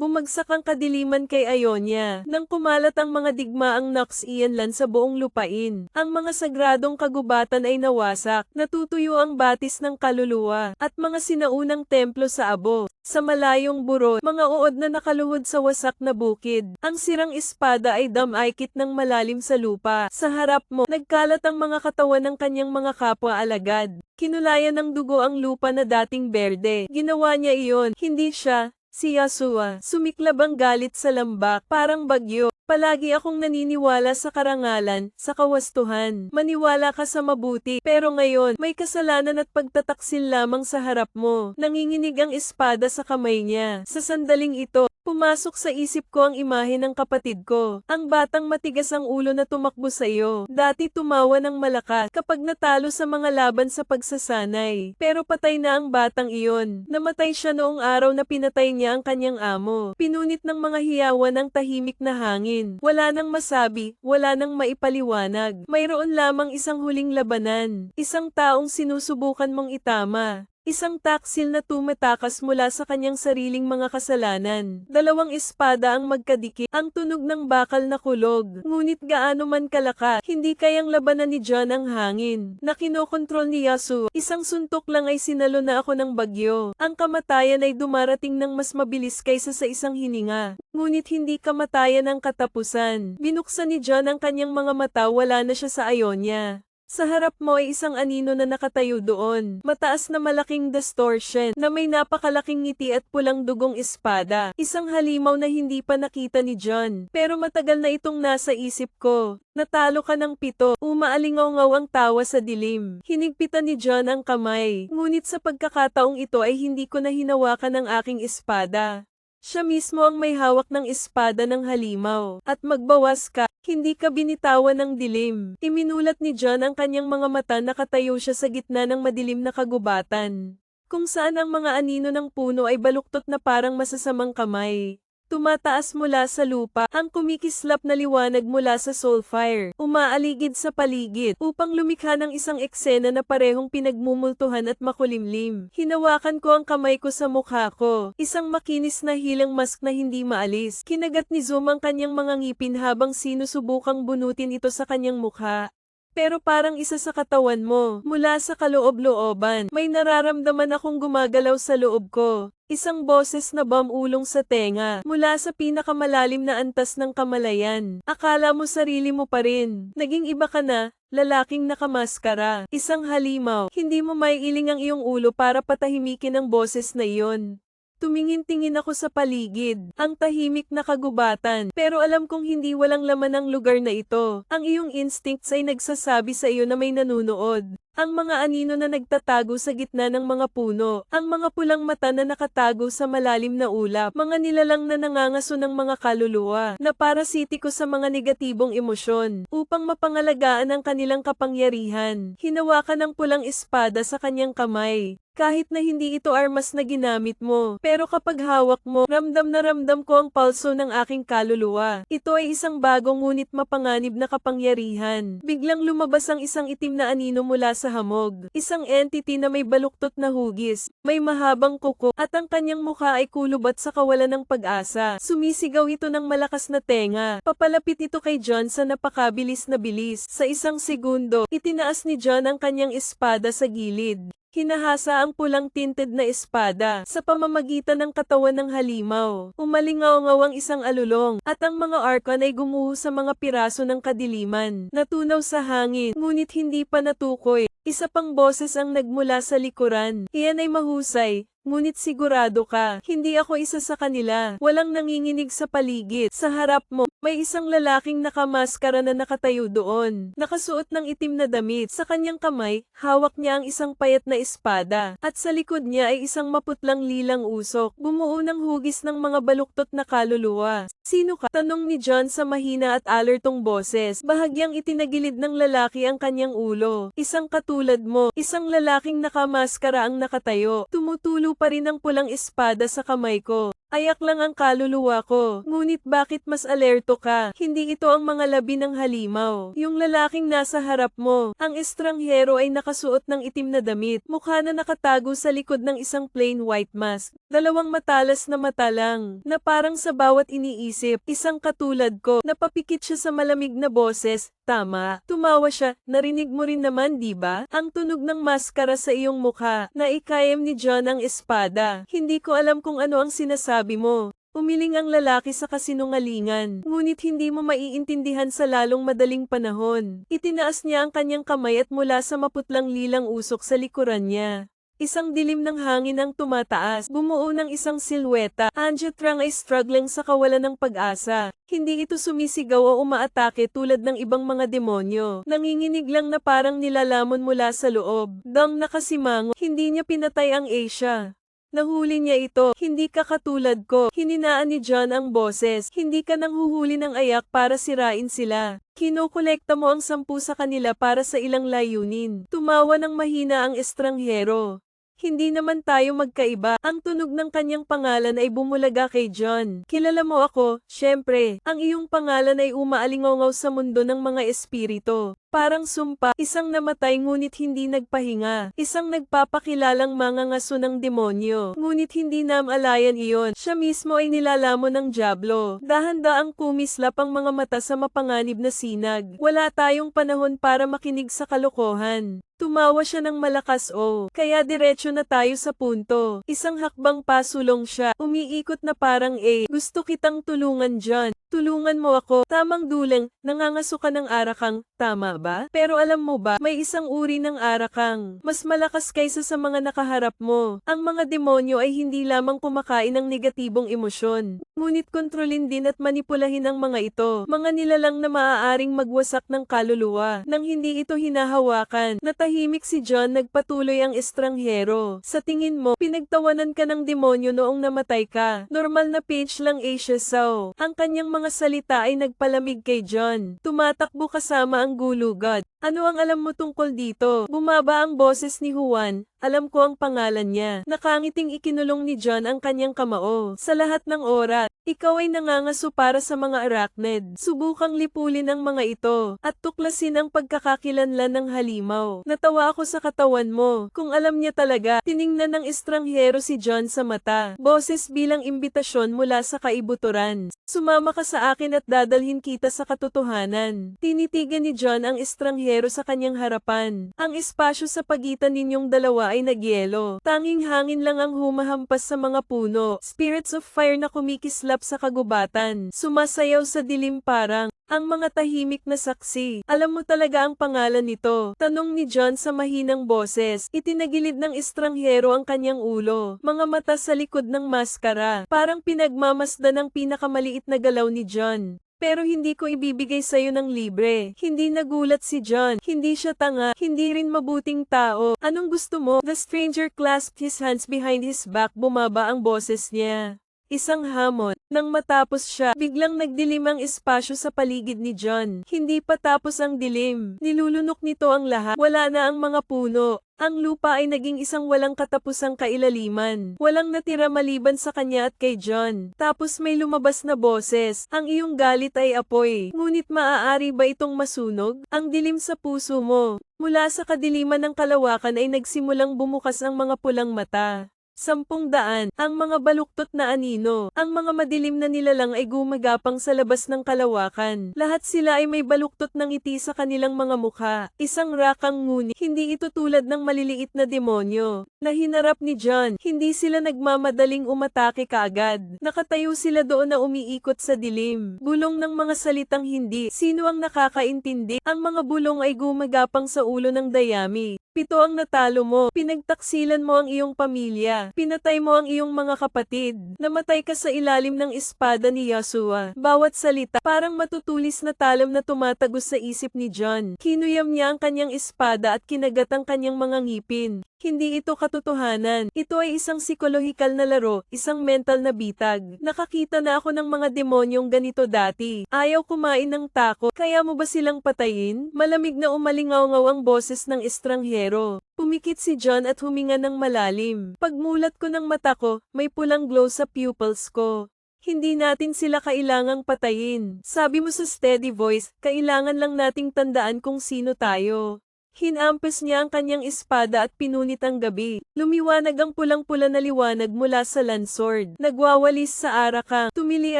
Bumagsak ang kadiliman kay Ionia, nang kumalat ang mga digmaang Nox-Ianlan sa buong lupain. Ang mga sagradong kagubatan ay nawasak, natutuyo ang batis ng kaluluwa, at mga sinaunang templo sa abo. Sa malayong buro, mga uod na nakaluhod sa wasak na bukid. Ang sirang espada ay damaykit ng malalim sa lupa. Sa harap mo, nagkalat ang mga katawan ng kanyang mga kapwa-alagad. Kinulayan ng dugo ang lupa na dating berde. Ginawa niya iyon, hindi siya. Si Yasua, sumiklab ang galit sa lambak, parang bagyo. Palagi akong naniniwala sa karangalan, sa kawastuhan. Maniwala ka sa mabuti, pero ngayon, may kasalanan at pagtataksil lamang sa harap mo. Nanginginig ang espada sa kamay niya. Sa sandaling ito, pumasok sa isip ko ang imahe ng kapatid ko. Ang batang matigas ang ulo na tumakbo sa iyo. Dati tumawa ng malakas kapag natalo sa mga laban sa pagsasanay. Pero patay na ang batang iyon. Namatay siya noong araw na pinatay niya ang kanyang amo. Pinunit ng mga hiyawan ang tahimik na hangin. Wala nang masabi, wala nang maipaliwanag. Mayroon lamang isang huling labanan. Isang taong sinusubukan mong itama. Isang taksil na tumatakas mula sa kanyang sariling mga kasalanan. Dalawang espada ang magkadikit, ang tunog ng bakal na kulog. Ngunit gaano man kalaka, hindi kayang labanan ni John ang hangin na kinokontrol ni Yasu. Isang suntok lang ay sinalo na ako ng bagyo. Ang kamatayan ay dumarating ng mas mabilis kaysa sa isang hininga. Ngunit hindi kamatayan ang katapusan. Binuksan ni John ang kanyang mga mata, wala na siya sa Ionia. Sa harap mo ay isang anino na nakatayo doon. Mataas na malaking distortion na may napakalaking ngiti at pulang dugong espada. Isang halimaw na hindi pa nakita ni John. Pero matagal na itong nasa isip ko. Natalo ka ng 7. Umaalingaw-ngaw ang tawa sa dilim. Hinigpitan ni John ang kamay. Ngunit sa pagkakataong ito ay hindi ko na hinawakan ang aking espada. Siya mismo ang may hawak ng espada ng halimaw. At magbawas ka, hindi ka binitawan ng dilim. Iminulat ni John ang kanyang mga mata, nakatayo siya sa gitna ng madilim na kagubatan. Kung saan ang mga anino ng puno ay baluktot na parang masasamang kamay. Tumataas mula sa lupa, ang kumikislap na liwanag mula sa soulfire, umaaligid sa paligid, upang lumikha ng isang eksena na parehong pinagmumultuhan at makulimlim. Hinawakan ko ang kamay ko sa mukha ko, isang makinis na hilang mask na hindi maalis. Kinagat ni Zoom ang kanyang mga ngipin habang sinusubukang bunutin ito sa kanyang mukha. Pero parang isa sa katawan mo, mula sa kaloob-looban, may nararamdaman akong gumagalaw sa loob ko. Isang boses na bumulong sa tenga, mula sa pinakamalalim na antas ng kamalayan. Akala mo sarili mo pa rin. Naging iba ka na, lalaking nakamaskara. Isang halimaw, hindi mo maiiling ang iyong ulo para patahimikin ang boses na iyon. Tumingin-tingin ako sa paligid, ang tahimik na kagubatan, pero alam kong hindi walang laman ang lugar na ito. Ang iyong instincts ay nagsasabi sa iyo na may nanunood. Ang mga anino na nagtatago sa gitna ng mga puno, ang mga pulang mata na nakatago sa malalim na ulap, mga nilalang na nangangaso ng mga kaluluwa, na parasitiko sa mga negatibong emosyon, upang mapangalagaan ang kanilang kapangyarihan. Hinawakan ng pulang espada sa kanyang kamay. Kahit na hindi ito armas na ginamit mo, pero kapag hawak mo, ramdam na ramdam ko ang pulso ng aking kaluluwa. Ito ay isang bagong ngunit mapanganib na kapangyarihan. Biglang lumabas ang isang itim na anino mula sa hamog. Isang entity na may baluktot na hugis, may mahabang kuko, at ang kanyang mukha ay kulubat sa kawalan ng pag-asa. Sumisigaw ito ng malakas na tenga. Papalapit ito kay John sa napakabilis na bilis. Sa isang segundo, itinaas ni John ang kanyang espada sa gilid. Hinahasa ang pulang tinted na espada sa pamamagitan ng katawan ng halimaw. Umalingaw-ngaw ang isang alulong, at ang mga arkan ay gumuho sa mga piraso ng kadiliman. Natunaw sa hangin, ngunit hindi pa natukoy. Isa pang boses ang nagmula sa likuran. Iyan ay mahusay. Ngunit sigurado ka, hindi ako isa sa kanila. Walang nanginginig sa paligid. Sa harap mo, may isang lalaking nakamaskara na nakatayo doon. Nakasuot ng itim na damit. Sa kanyang kamay, hawak niya ang isang payat na espada. At sa likod niya ay isang maputlang lilang usok. Bumuo ng hugis ng mga baluktot na kaluluwa. Sino ka? Tanong ni John sa mahina at alertong boses. Bahagyang itinagilid ng lalaki ang kanyang ulo. Isang katulad mo, isang lalaking nakamaskara ang nakatayo. Tumutulo pa rin ang pulang espada sa kamay ko. Ayak lang ang kaluluwa ko, ngunit bakit mas alerto ka? Hindi ito ang mga labi ng halimaw. Yung lalaking nasa harap mo, ang estranghero ay nakasuot ng itim na damit, mukha na nakatago sa likod ng isang plain white mask. Dalawang matalas na mata lang, na parang sa bawat iniisip, isang katulad ko, napapikit siya sa malamig na boses. Tama, tumawa siya, narinig mo rin naman di ba? Ang tunog ng maskara sa iyong mukha, na ikayam ni John ang espada. Hindi ko alam kung ano ang sinasabi mo. Umiling ang lalaki sa kasinungalingan, ngunit hindi mo maiintindihan sa lalong madaling panahon. Itinaas niya ang kanyang kamay at mula sa maputlang lilang usok sa likuran niya. Isang dilim ng hangin ang tumataas, bumuo ng isang silweta. Anja Trang ay struggling sa kawalan ng pag-asa. Hindi ito sumisigaw o umaatake tulad ng ibang mga demonyo. Nanginginig lang na parang nilalamon mula sa loob. Dang nakasimango, hindi niya pinatay ang Asia. Nahuli niya ito, hindi ka katulad ko. Hininaan ni John ang boses, hindi ka nang huhuli ng ayak para sirain sila. Kinokolekta mo ang 10 sa kanila para sa ilang layunin. Tumawa ng mahina ang estranghero. Hindi naman tayo magkaiba. Ang tunog ng kanyang pangalan ay bumulaga kay John. Kilala mo ako, syempre. Ang iyong pangalan ay umaalingaw sa mundo ng mga espiritu. Parang sumpa, isang namatay ngunit hindi nagpahinga. Isang nagpapakilalang mangangaso ng demonyo. Ngunit hindi namalayan iyon. Siya mismo ay nilalamon ng dyablo. Dahan-daang kumislap ang mga mata sa mapanganib na sinag. Wala tayong panahon para makinig sa kalokohan. Tumawa siya ng malakas kaya diretso na tayo sa punto. Isang hakbang pasulong siya, umiikot na parang gusto kitang tulungan John. Tulungan mo ako, tamang dulang, nangangaso ka ng arakang, tama ba? Pero alam mo ba, may isang uri ng arakang, mas malakas kaysa sa mga nakaharap mo. Ang mga demonyo ay hindi lamang kumakain ng negatibong emosyon, ngunit kontrolin din at manipulahin ang mga ito. Mga nilalang na maaaring magwasak ng kaluluwa, nang hindi ito hinahawakan. Natahimik si John, nagpatuloy ang estranghero. Sa tingin mo, pinagtawanan ka ng demonyo noong namatay ka. Normal na page lang Asia Sao. Ang kanyang mga salita ay nagpalamig kay John. Tumatakbo kasama ang gulugod. Ano ang alam mo tungkol dito? Bumaba ang boses ni Juan. Alam ko ang pangalan niya. Nakangiting ikinulong ni John ang kanyang kamao. Sa lahat ng oras, ikaw ay nangangaso para sa mga arachnid. Subukang lipulin ang mga ito, at tuklasin ang pagkakakilanlan ng halimaw. Natawa ako sa katawan mo. Kung alam niya talaga, tiningnan ng estranghero si John sa mata. Boses bilang imbitasyon mula sa kaibuturan. Sumama ka sa akin at dadalhin kita sa katotohanan. Tinitigan ni John ang estranghero sa kanyang harapan. Ang espasyo sa pagitan ninyong dalawa ay nagyelo. Tanging hangin lang ang humahampas sa mga puno. Spirits of fire na kumikislap sa kagubatan. Sumasayaw sa dilim parang ang mga tahimik na saksi. Alam mo talaga ang pangalan nito? Tanong ni John sa mahinang boses. Itinagilid ng estranghero ang kanyang ulo. Mga mata sa likod ng maskara. Parang pinagmamasdan ng pinakamaliit na galaw ni John. Pero hindi ko ibibigay sa'yo ng libre. Hindi nagulat si John. Hindi siya tanga. Hindi rin mabuting tao. Anong gusto mo? The stranger clasped his hands behind his back. Bumaba ang boses niya. Isang hamon. Nang matapos siya, biglang nagdilim ang espasyo sa paligid ni John. Hindi pa tapos ang dilim. Nilulunok nito ang lahat. Wala na ang mga puno. Ang lupa ay naging isang walang katapusang kailaliman. Walang natira maliban sa kanya at kay John. Tapos may lumabas na boses. Ang iyong galit ay apoy. Ngunit maaari ba itong masunog? Ang dilim sa puso mo. Mula sa kadiliman ng kalawakan ay nagsimulang bumukas ang mga pulang mata. 10,000, ang mga baluktot na anino, ang mga madilim na nilalang ay gumagapang sa labas ng kalawakan. Lahat sila ay may baluktot ng ngiti sa kanilang mga mukha. Isang rakang ngunit, hindi ito tulad ng maliliit na demonyo na hinarap ni John. Hindi sila nagmamadaling umatake kaagad. Nakatayo sila doon na umiikot sa dilim. Bulong ng mga salitang hindi. Sino ang nakakaintindi? Ang mga bulong ay gumagapang sa ulo ng dayami. 7 ang natalo mo. Pinagtaksilan mo ang iyong pamilya. Pinatay mo ang iyong mga kapatid. Namatay ka sa ilalim ng espada ni Yahshua. Bawat salita, parang matutulis na talam na tumatagos sa isip ni John. Kinuyam niya ang kanyang espada at kinagat ang kanyang mga ngipin. Hindi ito katotohanan. Ito ay isang psikolohikal na laro, isang mental na bitag. Nakakita na ako ng mga demonyong ganito dati. Ayaw kumain ng tako, kaya mo ba silang patayin? Malamig na umalingaw-ngaw ang boses ng estranghero. Pumikit si John at huminga ng malalim. Pagmulat ko ng mata ko, may pulang glow sa pupils ko. Hindi natin sila kailangang patayin. Sabi mo sa steady voice, kailangan lang nating tandaan kung sino tayo. Hinampas niya ang kanyang espada at pinunit ang gabi. Lumiwanag ang pulang-pula na liwanag mula sa landsword. Nagwawalis sa arakang. Tumili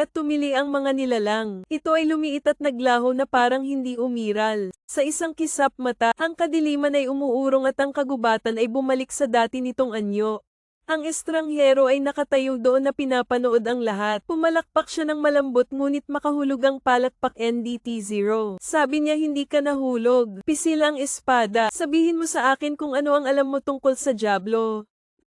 at tumili ang mga nilalang. Ito ay lumiit at naglaho na parang hindi umiral. Sa isang kisap mata, ang kadiliman ay umuurong at ang kagubatan ay bumalik sa dati nitong anyo. Ang estranghero ay nakatayo doon na pinapanood ang lahat. Pumalakpak siya ng malambot ngunit makahulog ang palakpak NDT-0. Sabi niya hindi ka nahulog. Pisil ang espada. Sabihin mo sa akin kung ano ang alam mo tungkol sa Diablo.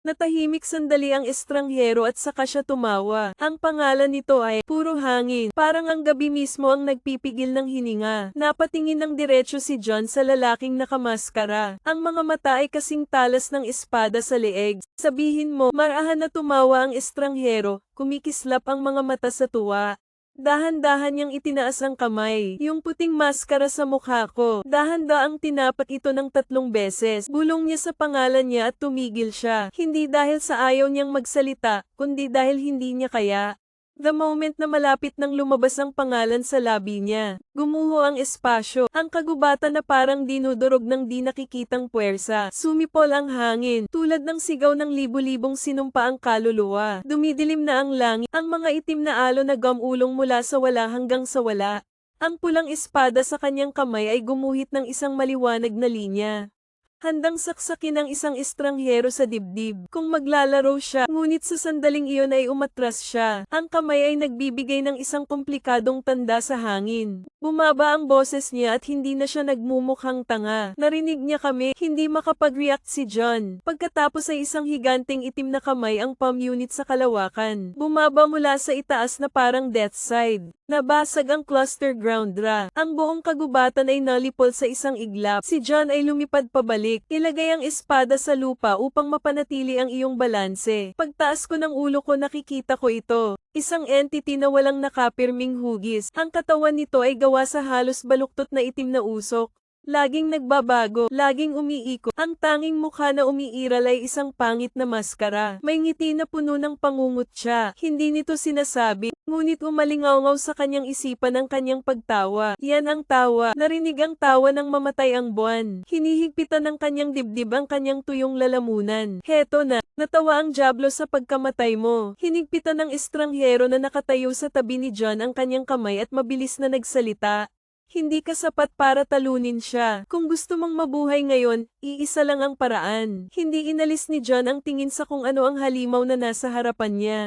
Natahimik sandali ang estranghero at saka siya tumawa. Ang pangalan nito ay Puro Hangin. Parang ang gabi mismo ang nagpipigil ng hininga. Napatingin ng diretso si John sa lalaking nakamaskara. Ang mga mata ay kasing talas ng espada sa leeg. Sabihin mo, marahan na tumawa ang estranghero. Kumikislap ang mga mata sa tuwa. Dahan-dahan niyang itinaas ang kamay. Yung puting maskara sa mukha ko. Dahan-daang tinapak ito ng 3 beses. Bulong niya sa pangalan niya at tumigil siya. Hindi dahil sa ayaw niyang magsalita, kundi dahil hindi niya kaya. The moment na malapit nang lumabas ang pangalan sa labi niya, gumuho ang espasyo, ang kagubatan na parang dinudurog ng di nakikitang puwersa. Sumipol ang hangin, tulad ng sigaw ng libu-libong sinumpa ang kaluluwa. Dumidilim na ang langit, ang mga itim na alon na gamulong mula sa wala hanggang sa wala. Ang pulang espada sa kanyang kamay ay gumuhit ng isang maliwanag na linya. Handang saksakin ng isang estranghero sa dibdib. Kung maglalaro siya, ngunit sa sandaling iyon ay umatras siya. Ang kamay ay nagbibigay ng isang komplikadong tanda sa hangin. Bumaba ang boses niya at hindi na siya nagmumukhang tanga. Narinig niya kami, hindi makapag-react si John. Pagkatapos ay isang higanteng itim na kamay ang palm unit sa kalawakan. Bumaba mula sa itaas na parang death side. Nabasag ang cluster groundra. Ang buong kagubatan ay nalipol sa isang iglap. Si John ay lumipad pabalik. Ilagay ang espada sa lupa upang mapanatili ang iyong balanse. Pagtaas ko ng ulo ko nakikita ko ito. Isang entity na walang nakapirming hugis. Ang katawan nito ay gawa sa halos baluktot na itim na usok. Laging nagbabago, laging umiikot. Ang tanging mukha na umiiral ay isang pangit na maskara. May ngiti na puno ng pangungutya. Hindi nito sinasabi, ngunit umalingaw sa kanyang isipan ang kanyang pagtawa. Yan ang tawa. Narinig ang tawa ng mamatay ang buwan. Hinihigpitan ng kanyang dibdib ang kanyang tuyong lalamunan. Heto na, natawa ang Diablo sa pagkamatay mo. Hinigpitan ng estranghero na nakatayo sa tabi ni John ang kanyang kamay at mabilis na nagsalita. Hindi ka sapat para talunin siya. Kung gusto mong mabuhay ngayon, iisa lang ang paraan. Hindi inalis ni John ang tingin sa kung ano ang halimaw na nasa harapan niya.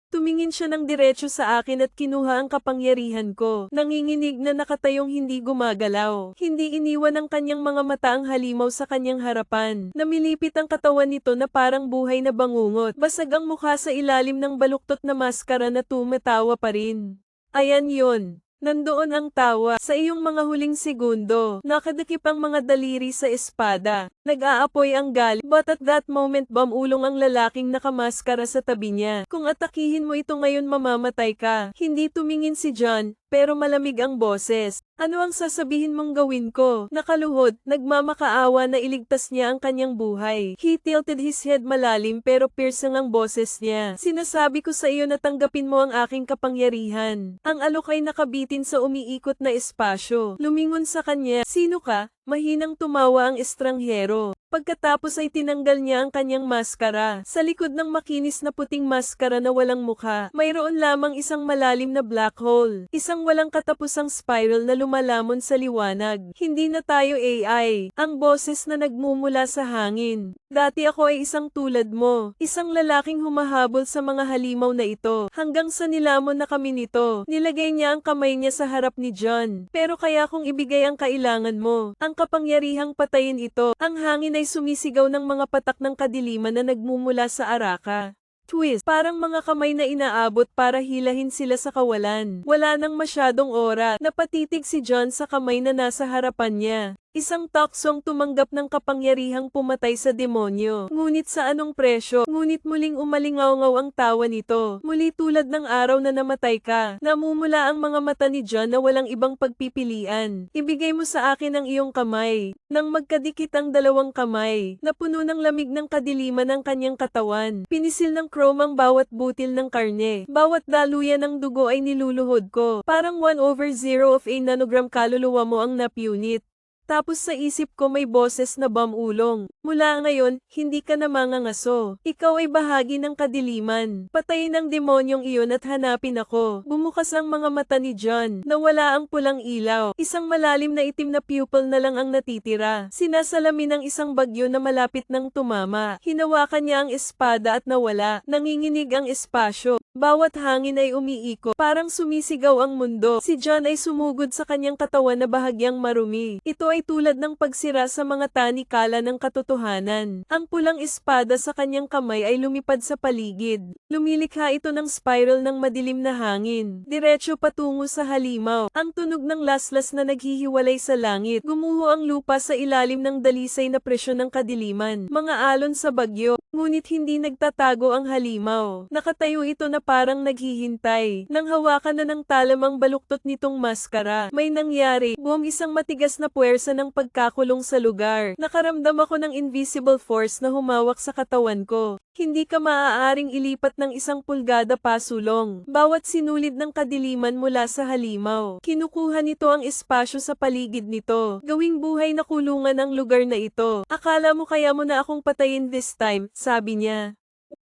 Tumingin siya ng diretso sa akin at kinuha ang kapangyarihan ko. Nanginginig na nakatayong hindi gumagalaw. Hindi iniwan ng kanyang mga mata ang halimaw sa kanyang harapan. Namilipit ang katawan nito na parang buhay na bangungot. Basag ang mukha sa ilalim ng baluktot na maskara na tumatawa pa rin. Ayan yon. Nandoon ang tawa. Sa iyong mga huling segundo, nakadikip ang mga daliri sa espada. Nag-aapoy ang gal, but at that moment bumulong ang lalaking nakamaskara sa tabi niya. Kung atakihin mo ito ngayon mamamatay ka. Hindi tumingin si John, pero malamig ang boses. Ano ang sasabihin mong gawin ko? Nakaluhod, nagmamakaawa na iligtas niya ang kanyang buhay. He tilted his head malalim pero piercing ang boses niya. Sinasabi ko sa iyo na tanggapin mo ang aking kapangyarihan. Ang alok ay nakabitin sa umiikot na espasyo. Lumingon sa kanya, sino ka? Mahinang tumawa ang estranghero. Pagkatapos ay tinanggal niya ang kanyang maskara. Sa likod ng makinis na puting maskara na walang mukha, mayroon lamang isang malalim na black hole. Isang walang katapusang spiral na lumalamon sa liwanag. Hindi na tayo AI. Ang boses na nagmumula sa hangin. Dati ako ay isang tulad mo. Isang lalaking humahabol sa mga halimaw na ito. Hanggang sa nilamon na kami nito. Nilagay niya ang kamay niya sa harap ni John. Pero kaya kung ibigay ang kailangan mo, ang kapangyarihang patayin ito, ang hangin ay sumisigaw ng mga patak ng kadiliman na nagmumula sa araka. Twist, parang mga kamay na inaabot para hilahin sila sa kawalan. Wala nang masyadong oras. Napatitig si John sa kamay na nasa harapan niya. Isang taksong tumanggap ng kapangyarihang pumatay sa demonyo. Ngunit sa anong presyo? Ngunit muling umalingaw-ngaw ang tawa nito. Muli tulad ng araw na namatay ka. Namumula ang mga mata ni John na walang ibang pagpipilian. Ibigay mo sa akin ang iyong kamay. Nang magkadikit ang dalawang kamay, napuno ng lamig ng kadiliman ang kanyang katawan. Pinisil ng chrome ang bawat butil ng karne. Bawat daluyan ng dugo ay niluluhod ko. Parang 1/0 of a nanogram kaluluwa mo ang napunit. Tapos sa isip ko may boses na bamulong. Mula ngayon, hindi ka na mangangaso. Ikaw ay bahagi ng kadiliman. Patayin ang demonyong iyon at hanapin ako. Bumukas ang mga mata ni John. Nawala ang pulang ilaw. Isang malalim na itim na pupil na lang ang natitira. Sinasalamin ng isang bagyo na malapit ng tumama. Hinawakan niya ang espada at nawala. Nanginginig ang espasyo. Bawat hangin ay umiikot. Parang sumisigaw ang mundo. Si John ay sumugod sa kanyang katawan na bahagyang marumi. Ito ay tulad ng pagsira sa mga tanikala ng katotohanan. Ang pulang espada sa kanyang kamay ay lumipad sa paligid. Lumilikha ito ng spiral ng madilim na hangin. Diretso patungo sa halimaw. Ang tunog ng laslas na naghihiwalay sa langit. Gumuho ang lupa sa ilalim ng dalisay na presyon ng kadiliman. Mga alon sa bagyo. Ngunit hindi nagtatago ang halimaw. Nakatayo ito na parang naghihintay. Nang hawakan na ng talamang baluktot nitong maskara, may nangyari. Buong isang matigas na puwersa ng pagkakulong sa lugar. Nakaramdam ako ng invisible force na humawak sa katawan ko. Hindi ka maaaring ilipat ng 1 pulgada pasulong. Bawat sinulid ng kadiliman mula sa halimaw. Kinukuha nito ang espasyo sa paligid nito. Gawing buhay na kulungan ang lugar na ito. Akala mo kaya mo na akong patayin this time, sabi niya.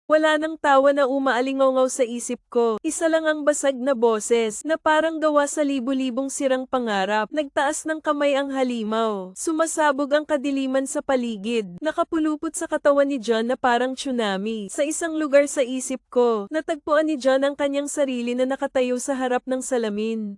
Wala nang tawa na umaalingaw-ngaw sa isip ko. Isa lang ang basag na boses na parang gawa sa libu-libong sirang pangarap. Nagtaas ng kamay ang halimaw. Sumasabog ang kadiliman sa paligid. Nakapulupot sa katawan ni John na parang tsunami. Sa isang lugar sa isip ko, natagpuan ni John ang kanyang sarili na nakatayo sa harap ng salamin.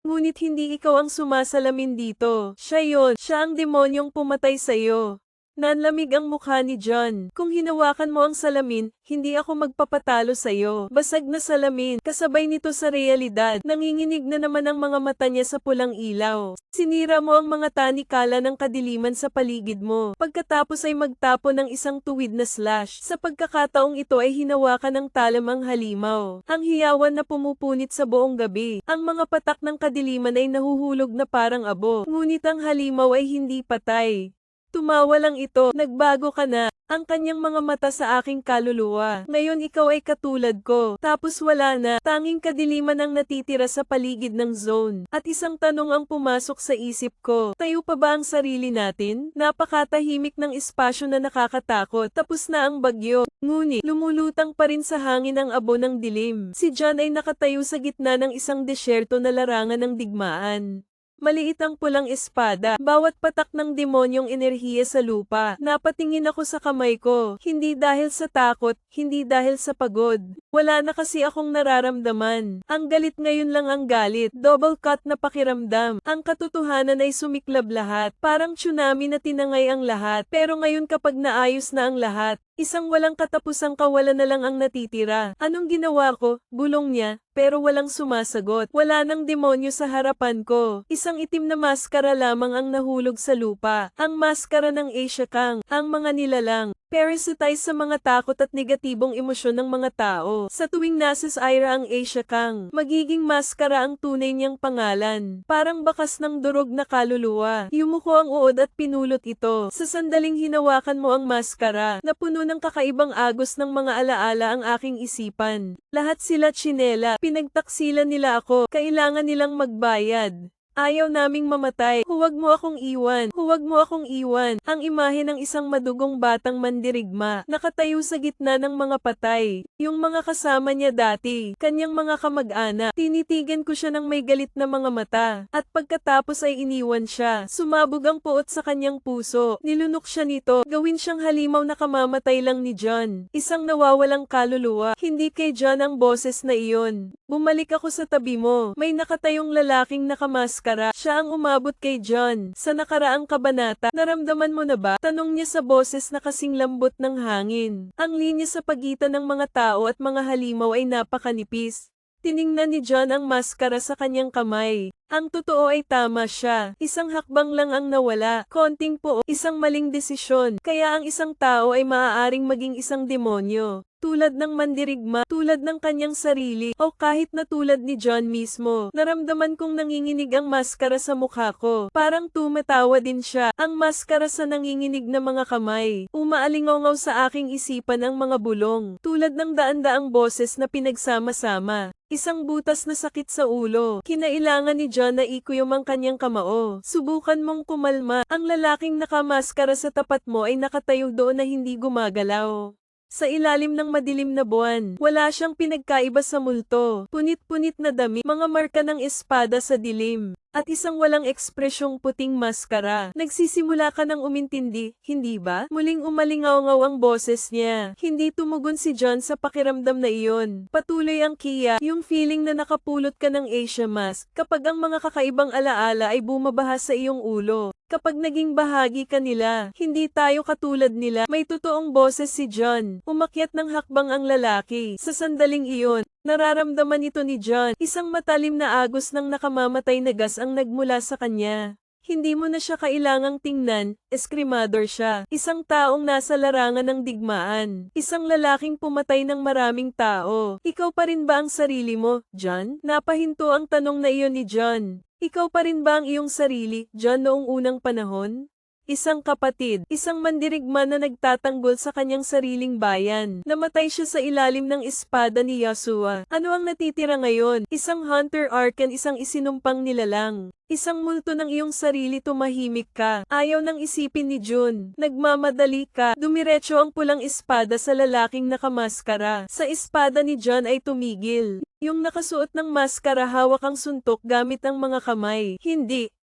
Ngunit hindi ikaw ang sumasalamin dito. Siya yon. Siya ang demonyong pumatay sa'yo. Nanlamig ang mukha ni John. Kung hinawakan mo ang salamin, hindi ako magpapatalo sa'yo. Basag na salamin, kasabay nito sa realidad. Nanginginig na naman ang mga mata niya sa pulang ilaw. Sinira mo ang mga tanikala ng kadiliman sa paligid mo. Pagkatapos ay magtapo ng isang tuwid na slash. Sa pagkakataong ito ay hinawakan ng talamang halimaw. Ang hiyawan na pumupunit sa buong gabi. Ang mga patak ng kadiliman ay nahuhulog na parang abo. Ngunit ang halimaw ay hindi patay. Tumawa lang ito, nagbago ka na. Ang kanyang mga mata sa aking kaluluwa. Ngayon ikaw ay katulad ko. Tapos wala na. Tanging kadiliman ang natitira sa paligid ng zone. At isang tanong ang pumasok sa isip ko. Tayo pa ba ang sarili natin? Napakatahimik ng espasyo na nakakatakot. Tapos na ang bagyo. Ngunit, lumulutang pa rin sa hangin ang abo ng dilim. Si John ay nakatayo sa gitna ng isang desyerto na larangan ng digmaan. Maliit ang pulang espada, bawat patak ng demonyong enerhiya sa lupa. Napatingin ako sa kamay ko, hindi dahil sa takot, hindi dahil sa pagod. Wala na kasi akong nararamdaman. Ang galit ngayon lang ang galit, double cut na pakiramdam. Ang katotohanan ay sumiklab lahat, parang tsunami na tinangay ang lahat. Pero ngayon kapag naayos na ang lahat, isang walang katapusang kawalan na lang ang natitira. Anong ginawa ko? Bulong niya, pero walang sumasagot. Wala nang demonyo sa harapan ko. Isang itim na maskara lamang ang nahulog sa lupa. Ang maskara ng Asia Kang. Ang mga nilalang. Parasitize sa mga takot at negatibong emosyon ng mga tao. Sa tuwing nasa Ira ang Asia Kang, magiging maskara ang tunay niyang pangalan. Parang bakas ng durog na kaluluwa. Yumuko ang uod at pinulot ito. Sa sandaling hinawakan mo ang maskara, napuno ng kakaibang agos ng mga alaala ang aking isipan. Lahat sila tsinela. Pinagtaksilan nila ako. Kailangan nilang magbayad. Ayaw naming mamatay. Huwag mo akong iwan. Huwag mo akong iwan. Ang imahe ng isang madugong batang mandirigma, nakatayo sa gitna ng mga patay. Yung mga kasama niya dati, kanyang mga kamag-anak. Tinitigan ko siya ng may galit na mga mata. At pagkatapos ay iniwan siya. Sumabog ang puot sa kanyang puso. Nilunok siya nito. Gawin siyang halimaw na kamamatay lang ni John. Isang nawawalang kaluluwa. Hindi kay John ang boses na iyon. Bumalik ako sa tabi mo. May nakatayong lalaking nakamaskara. Siya ang umabot kay John. Sa nakaraang kabanata, naramdaman mo na ba? Tanong niya sa boses na kasing lambot ng hangin. Ang linya sa pagitan ng mga tao at mga halimaw ay napakanipis. Tiningnan ni John ang maskara sa kanyang kamay. Ang totoo ay tama siya. Isang hakbang lang ang nawala, konting po, isang maling desisyon. Kaya ang isang tao ay maaaring maging isang demonyo. Tulad ng mandirigma, tulad ng kanyang sarili, o kahit na tulad ni John mismo. Naramdaman kong nanginginig ang maskara sa mukha ko. Parang tumatawa din siya. Ang maskara sa nanginginig na mga kamay. Umaalingaw sa aking isipan ang mga bulong. Tulad ng daan-daang boses na pinagsama-sama. Isang butas na sakit sa ulo. Kinailangan ni John na ikuyom ang kanyang kamao. Subukan mong kumalma. Ang lalaking nakamaskara sa tapat mo ay nakatayo doon na hindi gumagalaw. Sa ilalim ng madilim na buwan, wala siyang pinagkaiba sa multo. Punit-punit na dami, mga marka ng espada sa dilim, at isang walang ekspresyong puting maskara. Nagsisimula ka ng umintindi, hindi ba? Muling umalingaw-ngaw ang boses niya. Hindi tumugon si John sa pakiramdam na iyon. Patuloy ang Kia, yung feeling na nakapulot ka ng Asia mask, kapag ang mga kakaibang alaala ay bumabaha sa iyong ulo. Kapag naging bahagi ka nila, hindi tayo katulad nila. May totoong boses si John. Umakyat ng hakbang ang lalaki. Sa sandaling iyon, nararamdaman ito ni John. Isang matalim na agos ng nakamamatay na gas ang nagmula sa kanya. Hindi mo na siya kailangang tingnan, eskrimador siya. Isang taong nasa larangan ng digmaan. Isang lalaking pumatay ng maraming tao. Ikaw pa rin ba ang sarili mo, John? Napahinto ang tanong na iyon ni John. Ikaw pa rin ba ang iyong sarili, John, noong unang panahon? Isang kapatid, isang mandirigma na nagtatanggol sa kanyang sariling bayan. Namatay siya sa ilalim ng espada ni Yasuo. Ano ang natitira ngayon? Isang hunter arcan, isang isinumpang nilalang. Isang multo ng iyong sarili, tumahimik ka. Ayaw nang isipin ni Jun. Nagmamadali ka. Dumiretso ang pulang espada sa lalaking nakamaskara. Sa espada ni John ay tumigil. Yung nakasuot ng maskara hawak ang suntok gamit ang mga kamay.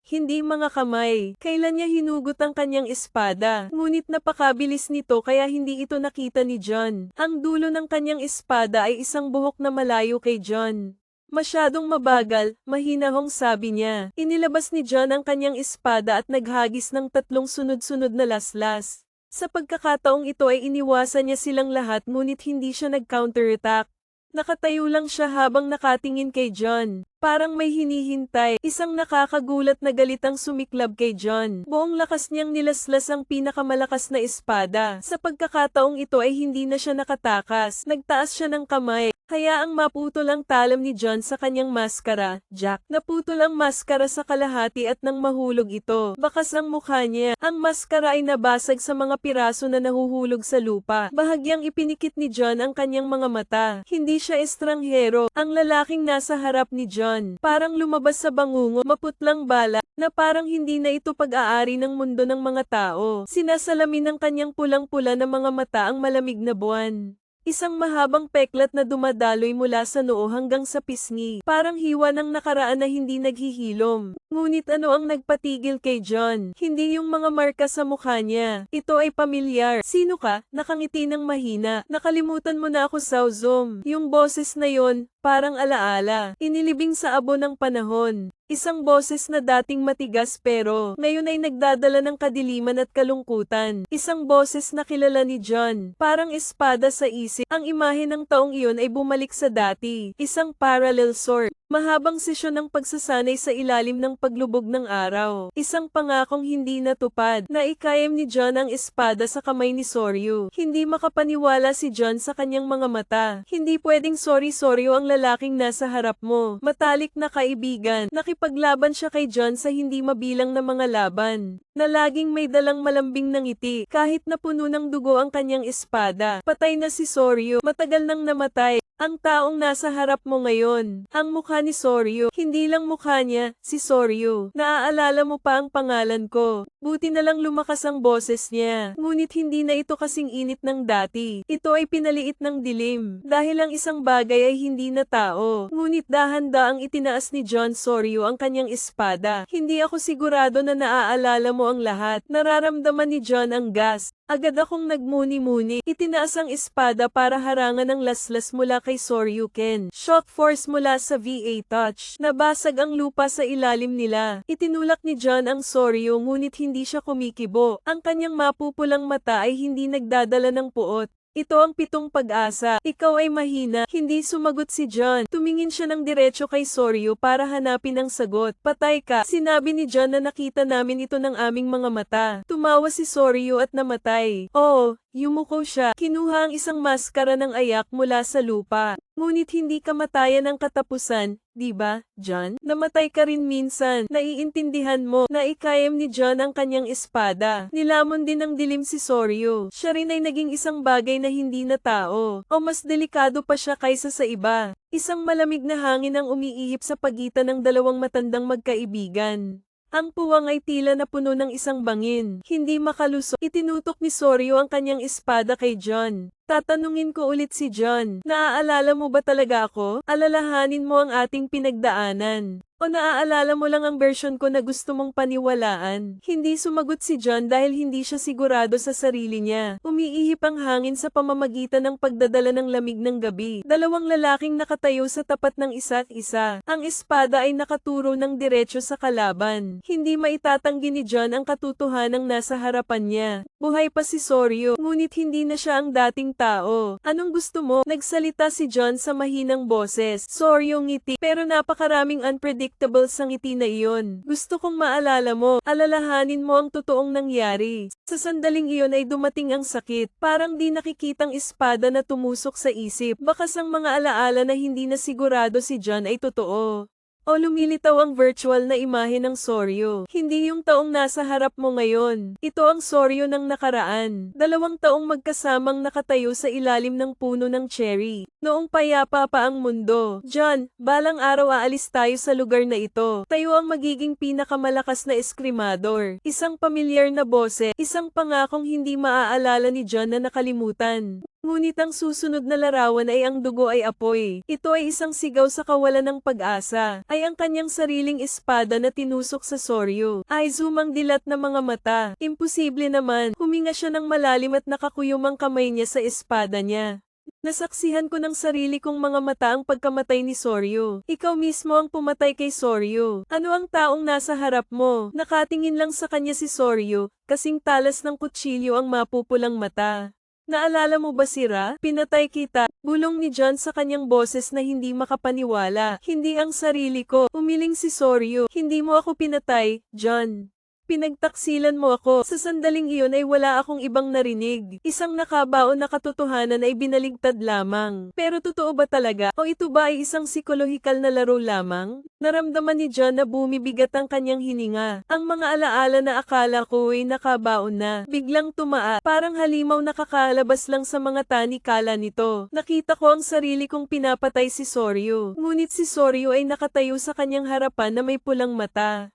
Hindi mga kamay. Kailan niya hinugot ang kanyang espada? Ngunit napakabilis nito kaya hindi ito nakita ni John. Ang dulo ng kanyang espada ay isang buhok na malayo kay John. Masyadong mabagal, mahinahong sabi niya. Inilabas ni John ang kanyang espada at naghagis ng 3 sunod-sunod na laslas. Sa pagkakataong ito ay iniwasan niya silang lahat ngunit hindi siya nag-counterattack. Nakatayo lang siya habang nakatingin kay John. Parang may hinihintay. Isang nakakagulat na galit ang sumiklab kay John. Buong lakas niyang nilaslas ang pinakamalakas na espada. Sa pagkakataong ito ay hindi na siya nakatakas. Nagtaas siya ng kamay. Hayaang maputol ang talam ni John sa kanyang maskara. Jack, naputol ang maskara sa kalahati at nang mahulog ito. Bakas ang mukha niya. Ang maskara ay nabasag sa mga piraso na nahuhulog sa lupa. Bahagyang ipinikit ni John ang kanyang mga mata. Hindi siya estranghero. Ang lalaking nasa harap ni John, parang lumabas sa bangungo, maputlang bala, na parang hindi na ito pag-aari ng mundo ng mga tao. Sinasalamin ng kanyang pulang-pula na mga mata ang malamig na buwan. Isang mahabang peklat na dumadaloy mula sa noo hanggang sa pisngi. Parang hiwa ng nakaraan na hindi naghihilom. Ngunit ano ang nagpatigil kay John? Hindi yung mga marka sa mukha niya. Ito ay pamilyar. Sino ka? Nakangiti ng mahina. Nakalimutan mo na ako, Saozom. Yung boses na yon, parang alaala. Inilibing sa abo ng panahon. Isang boses na dating matigas pero ngayon ay nagdadala ng kadiliman at kalungkutan. Isang boses na kilala ni John. Parang espada sa isip. Ang imahe ng taong iyon ay bumalik sa dati. Isang parallel sword. Mahabang sesyon ng pagsasanay sa ilalim ng paglubog ng araw. Isang pangakong hindi natupad. Naikayam ni John ang espada sa kamay ni Soryu. Hindi makapaniwala si John sa kanyang mga mata. Hindi pwedeng Soryu ang lalaking nasa harap mo. Matalik na kaibigan. Nakipaglaban siya kay John sa hindi mabilang na mga laban. Na laging may dalang malambing ng ngiti. Kahit na puno ng dugo ang kanyang espada. Patay na si Soryu. Matagal nang namatay. Ang taong nasa harap mo ngayon, ang mukha ni Soryu, hindi lang mukha niya, si Soryu. Naaalala mo pa ang pangalan ko. Buti na lang lumakas ang boses niya. Ngunit hindi na ito kasing init ng dati. Ito ay pinaliit ng dilim. Dahil ang isang bagay ay hindi na tao. Ngunit dahan-daang itinaas ni John Soryu ang kanyang espada. Hindi ako sigurado na naaalala mo ang lahat. Nararamdaman ni John ang gas. Agad akong nagmuni-muni. Itinaas ang espada para harangan ang laslas mula kay Soryuken. Shock force mula sa VA touch. Nabasag ang lupa sa ilalim nila. Itinulak ni John ang Soryu ngunit hindi siya kumikibo. Ang kanyang mapupulang mata ay hindi nagdadala ng puot. Ito ang 7 pag-asa. Ikaw ay mahina. Hindi sumagot si John. Tumingin siya ng diretso kay Soryu para hanapin ang sagot. Patay ka. Sinabi ni John na nakita namin ito ng aming mga mata. Tumawa si Soryu at namatay. Oo, yumuko siya. Kinuha ang isang maskara ng ayak mula sa lupa. Ngunit hindi kamatayan ang katapusan, di ba, John? Namatay ka rin minsan. Naiintindihan mo na ikayam ni John ang kanyang espada. Nilamon din ng dilim si Soryu. Siya rin ay naging isang bagay na hindi na tao. O mas delikado pa siya kaysa sa iba. Isang malamig na hangin ang umiihip sa pagitan ng dalawang matandang magkaibigan. Ang puwang ay tila na puno ng isang bangin. Hindi makalusot. Itinutok ni Soryu ang kanyang espada kay John. Tatanungin ko ulit si John. Naaalala mo ba talaga ako? Alalahanin mo ang ating pinagdaanan. O naaalala mo lang ang version ko na gusto mong paniwalaan? Hindi sumagot si John dahil hindi siya sigurado sa sarili niya. Umiihip ang hangin sa pamamagitan ng pagdadala ng lamig ng gabi. Dalawang lalaking nakatayo sa tapat ng isa't isa. Ang espada ay nakaturo ng diretso sa kalaban. Hindi maitatanggi ni John ang katotohanang nasa harapan niya. Buhay pa si Soryu, ngunit hindi na siya ang dating tao. Anong gusto mo? Nagsalita si John sa mahinang boses. Soryu ngiti, pero napakaraming unpredictable sa ngiti na iyon. Gusto kong maalala mo, alalahanin mo ang totoong nangyari. Sa sandaling iyon ay dumating ang sakit, parang di nakikitang espada na tumusok sa isip. Bakas ang mga alaala na hindi na sigurado si John ay totoo. O lumilitaw ang virtual na imahe ng Soryu. Hindi yung taong nasa harap mo ngayon. Ito ang Soryu ng nakaraan. 2 taong magkasamang nakatayo sa ilalim ng puno ng cherry. Noong payapa pa ang mundo. John, balang araw aalis tayo sa lugar na ito. Tayo ang magiging pinakamalakas na eskrimador. Isang pamilyar na boses. Isang pangakong hindi maaalala ni John na nakalimutan. Ngunit ang susunod na larawan ay ang dugo ay apoy. Ito ay isang sigaw sa kawalan ng pag-asa. Ay ang kanyang sariling espada na tinusok sa Soryu. Ay humang dilat na mga mata. Imposible naman. Huminga siya ng malalim at nakakuyom ang kamay niya sa espada niya. Nasaksihan ko ng sarili kong mga mata ang pagkamatay ni Soryu. Ikaw mismo ang pumatay kay Soryu. Ano ang taong nasa harap mo? Nakatingin lang sa kanya si Soryu, kasing talas ng kutsilyo ang mapupulang mata. Naalala mo ba si Ra? Pinatay kita. Bulong ni John sa kanyang boses na hindi makapaniwala. Hindi ang sarili ko. Umiling si Soryu. Hindi mo ako pinatay, John. Pinagtaksilan mo ako. Sa sandaling iyon ay wala akong ibang narinig. Isang nakabaon na katotohanan ay binaligtad lamang. Pero totoo ba talaga? O ito ba ay isang psikolohikal na laro lamang? Naramdaman ni John na bumibigat ang kanyang hininga. Ang mga alaala na akala ko ay nakabaon na. Biglang tumaa. Parang halimaw nakakalabas lang sa mga tanikala nito. Nakita ko ang sarili kong pinapatay si Soryu. Ngunit si Soryu ay nakatayo sa kanyang harapan na may pulang mata.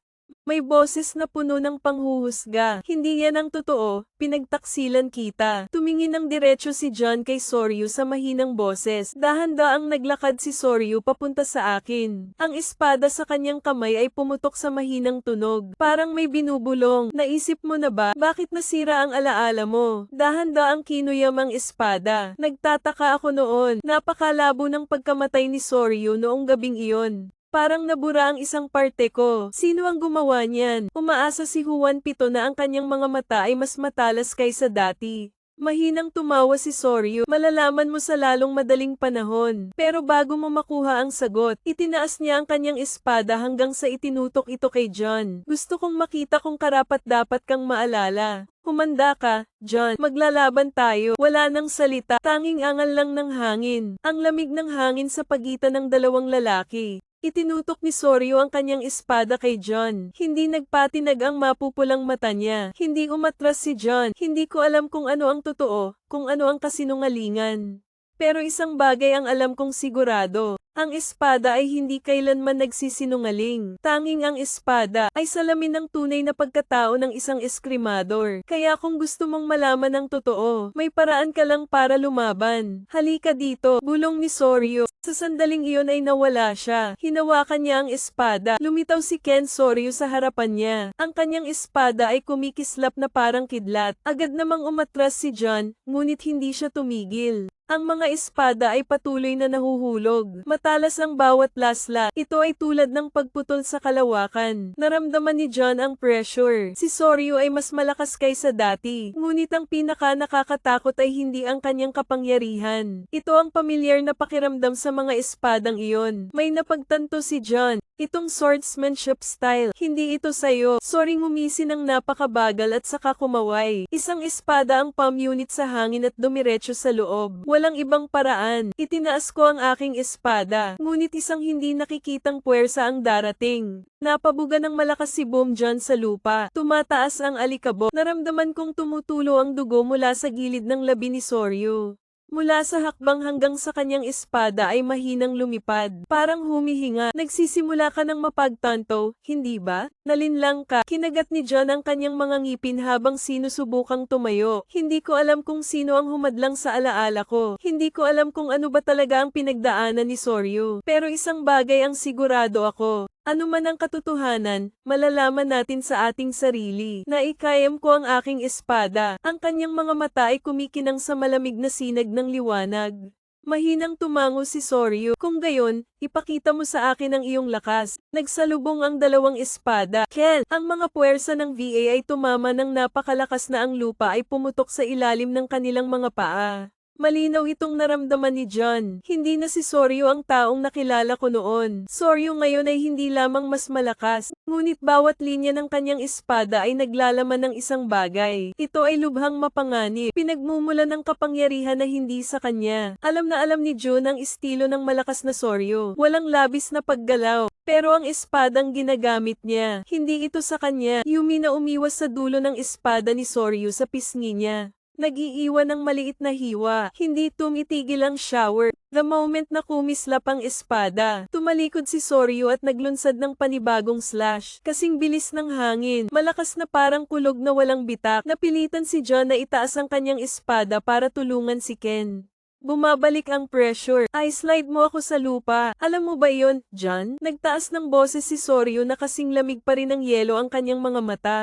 May boses na puno ng panghuhusga. Hindi yan ang totoo, pinagtaksilan kita. Tumingin ng diretso si John kay Soryu sa mahinang boses. Dahan-daang naglakad si Soryu papunta sa akin. Ang espada sa kanyang kamay ay pumutok sa mahinang tunog. Parang may binubulong. Naisip mo na ba, bakit nasira ang alaala mo? Dahan-daang kinuyam ang espada. Nagtataka ako noon. Napakalabo ng pagkamatay ni Soryu noong gabing iyon. Parang nabura ang isang parte ko. Sino ang gumawa niyan? Umaasa si Juan Pito na ang kanyang mga mata ay mas matalas kaysa dati. Mahinang tumawa si Soryu. Malalaman mo sa lalong madaling panahon. Pero bago mo makuha ang sagot, itinaas niya ang kanyang espada hanggang sa itinutok ito kay John. Gusto kong makita kung karapat-dapat kang maalala. Humanda ka, John. Maglalaban tayo. Wala nang salita. Tanging angal lang ng hangin. Ang lamig ng hangin sa pagitan ng dalawang lalaki. Itinutok ni Soryu ang kanyang espada kay John. Hindi nagpatinag ang mapupulang mata niya. Hindi umatras si John. Hindi ko alam kung ano ang totoo, kung ano ang kasinungalingan. Pero isang bagay ang alam kong sigurado. Ang espada ay hindi kailanman nagsisinungaling. Tanging ang espada ay salamin ng tunay na pagkatao ng isang eskrimador. Kaya kung gusto mong malaman ang totoo, may paraan ka lang para lumaban. Halika dito, bulong ni Soryu. Sa sandaling iyon ay nawala siya. Hinawakan niya ang espada. Lumitaw si Ken Soryu sa harapan niya. Ang kanyang espada ay kumikislap na parang kidlat. Agad namang umatras si John, ngunit hindi siya tumigil. Ang mga espada ay patuloy na nahuhulog. Matalas ang bawat lasla. Ito ay tulad ng pagputol sa kalawakan. Naramdaman ni John ang pressure. Si Soryu ay mas malakas kaysa dati. Ngunit ang pinaka nakakatakot ay hindi ang kanyang kapangyarihan. Ito ang pamilyar na pakiramdam sa mga espadang iyon. May napagtanto si John. Itong swordsmanship style, hindi ito sayo. Sorry, ngumisi ng napakabagal at saka kumaway. Isang espada ang palm unit sa hangin at dumiretso sa loob. Walang ibang paraan. Itinaas ko ang aking espada. Ngunit isang hindi nakikitang puwersa ang darating. Napabuga ng malakas si Boom John sa lupa. Tumataas ang alikabok. Naramdaman kong tumutulo ang dugo mula sa gilid ng labi ni Soryu. Mula sa hakbang hanggang sa kanyang espada ay mahinang lumipad. Parang humihinga. Nagsisimula ka ng mapagtanto, hindi ba? Nalinlang ka. Kinagat ni John ang kanyang mga ngipin habang sinusubukang tumayo. Hindi ko alam kung sino ang humadlang sa alaala ko. Hindi ko alam kung ano ba talaga ang pinagdaanan ni Soryu. Pero isang bagay ang sigurado ako. Ano man ang katotohanan, malalaman natin sa ating sarili. Naikayam ko ang aking espada. Ang kanyang mga mata ay kumikinang sa malamig na sinag ng liwanag. Mahinang tumango si Soryu. Kung gayon, ipakita mo sa akin ang iyong lakas. Nagsalubong ang dalawang espada. Ken, ang mga puwersa ng VA ay tumama ng napakalakas na ang lupa ay pumutok sa ilalim ng kanilang mga paa. Malinaw itong naramdaman ni John. Hindi na si Soryu ang taong nakilala ko noon. Soryu ngayon ay hindi lamang mas malakas, ngunit bawat linya ng kanyang espada ay naglalaman ng isang bagay. Ito ay lubhang mapanganib. Pinagmumulan ng kapangyarihan na hindi sa kanya. Alam na alam ni Jun ang estilo ng malakas na Soryu. Walang labis na paggalaw. Pero ang espadang ginagamit niya, hindi ito sa kanya. Yumi na umiwas sa dulo ng espada ni Soryu sa pisngi niya. Nag-iiwan ng maliit na hiwa. Hindi tumitigil ang shower. The moment na kumislap ang espada, tumalikod si Soryu at naglunsad ng panibagong slash. Kasing bilis ng hangin, malakas na parang kulog na walang bitak. Napilitan si John na itaas ang kanyang espada para tulungan si Ken. Bumabalik ang pressure. I-slide mo ako sa lupa. Alam mo ba yon, John? Nagtaas ng boses si Soryu na kasing lamig pa rin ng yelo ang kanyang mga mata.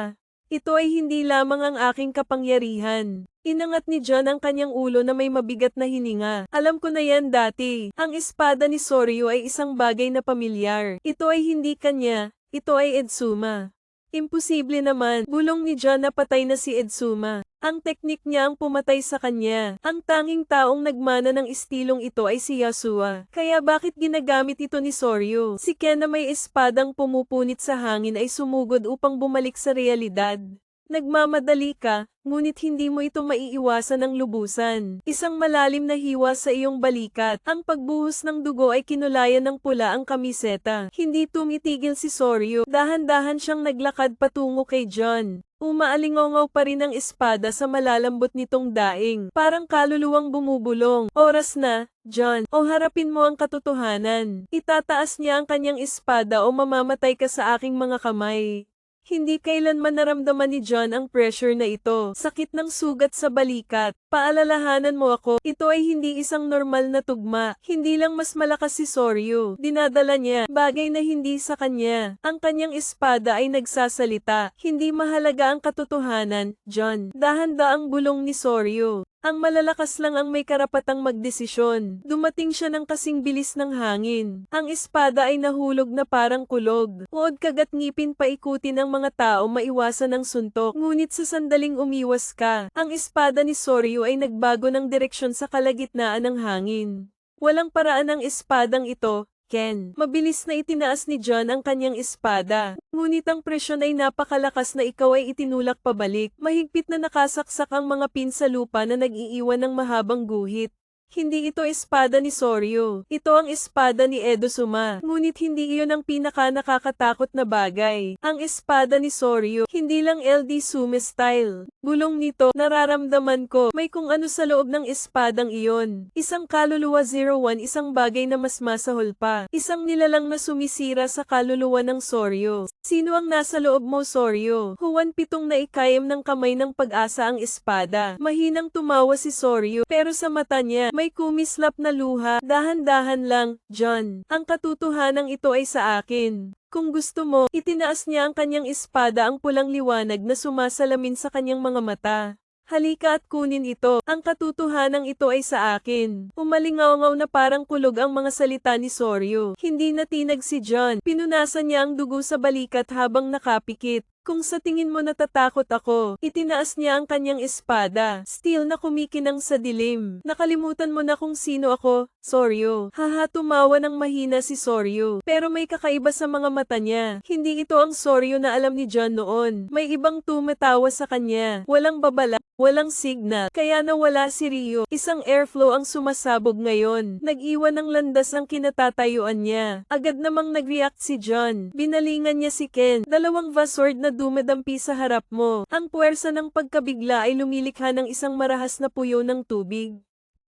Ito ay hindi lamang ang aking kapangyarihan. Inangat ni John ang kanyang ulo na may mabigat na hininga. Alam ko na yan dati. Ang espada ni Soryu ay isang bagay na pamilyar. Ito ay hindi kanya. Ito ay Edsuma. Imposible naman. Bulong ni John na patay na si Edsuma. Ang teknik niya ang pumatay sa kanya. Ang tanging taong nagmana ng estilong ito ay si Yasua. Kaya bakit ginagamit ito ni Soryu? Si Ken na may espadang pumupunit sa hangin ay sumugod upang bumalik sa realidad. Nagmamadali ka, ngunit hindi mo ito maiiwasan ng lubusan. Isang malalim na hiwa sa iyong balikat. Ang pagbuhos ng dugo ay kinulayan ng pula ang kamiseta. Hindi tumitigil si Soryu. Dahan-dahan siyang naglakad patungo kay John. Umaalingongaw pa rin ang espada sa malalambot nitong daing. Parang kaluluwang bumubulong. Oras na, John. O harapin mo ang katotohanan. Itataas niya ang kanyang espada o mamamatay ka sa aking mga kamay. Hindi kailanman naramdaman ni John ang pressure na ito. Sakit ng sugat sa balikat. Paalalahanan mo ako, ito ay hindi isang normal na tugma. Hindi lang mas malakas si Soryu. Dinadala niya, bagay na hindi sa kanya. Ang kanyang espada ay nagsasalita. Hindi mahalaga ang katotohanan, John. Dahan-daang bulong ni Soryu. Ang malalakas lang ang may karapatang magdesisyon. Dumating siya ng kasing bilis ng hangin. Ang espada ay nahulog na parang kulog. Uod kagat ngipin paikutin ng mga tao maiwasan ng suntok. Ngunit sa sandaling umiwas ka, ang espada ni Soryu ay nagbago ng direksyon sa kalagitnaan ng hangin. Walang paraan ang espadang ito, Ken. Mabilis na itinaas ni John ang kanyang espada. Ngunit ang presyon ay napakalakas na ikaw ay itinulak pabalik. Mahigpit na nakasaksak ang mga pin sa lupa na nag-iiwan ng mahabang guhit. Hindi ito espada ni Soryu. Ito ang espada ni Edsuma. Ngunit hindi iyon ang pinaka nakakatakot na bagay. Ang espada ni Soryu, hindi lang LD Sume style. Bulong nito, nararamdaman ko, may kung ano sa loob ng espadang iyon. Isang kaluluwa 01, isang bagay na mas masahol pa. Isang nilalang na sumisira sa kaluluwa ng Soryu. Sino ang nasa loob mo, Soryu? Huwan pitong naikayam ng kamay ng pag-asa ang espada. Mahinang tumawa si Soryu, pero sa mata niya, may kumislap na luha. Dahan-dahan lang, John. Ang katotohanan ito ay sa akin. Kung gusto mo, itinaas niya ang kanyang espada ang pulang liwanag na sumasalamin sa kanyang mga mata. Halika at kunin ito. Ang katotohanan ito ay sa akin. Umalingaw-ngaw na parang kulog ang mga salita ni Soryu. Hindi natinag si John. Pinunasan niya ang dugo sa balikat habang nakapikit. Kung sa tingin mo natatakot ako, itinaas niya ang kanyang espada. Steel na kumikinang sa dilim. Nakalimutan mo na kung sino ako, Soryu. Haha, tumawa ng mahina si Soryu. Pero may kakaiba sa mga mata niya. Hindi ito ang Soryu na alam ni John noon. May ibang tumatawa sa kanya. Walang babala. Walang signal, kaya nawala si Ryo. Isang airflow ang sumasabog ngayon. Nag-iwan ng landas ang kinatatayuan niya. Agad namang nag-react si John. Binalingan niya si Ken. Dalawang Vasword na dumadampi sa harap mo. Ang puwersa ng pagkabigla ay lumilikha ng isang marahas na puyo ng tubig.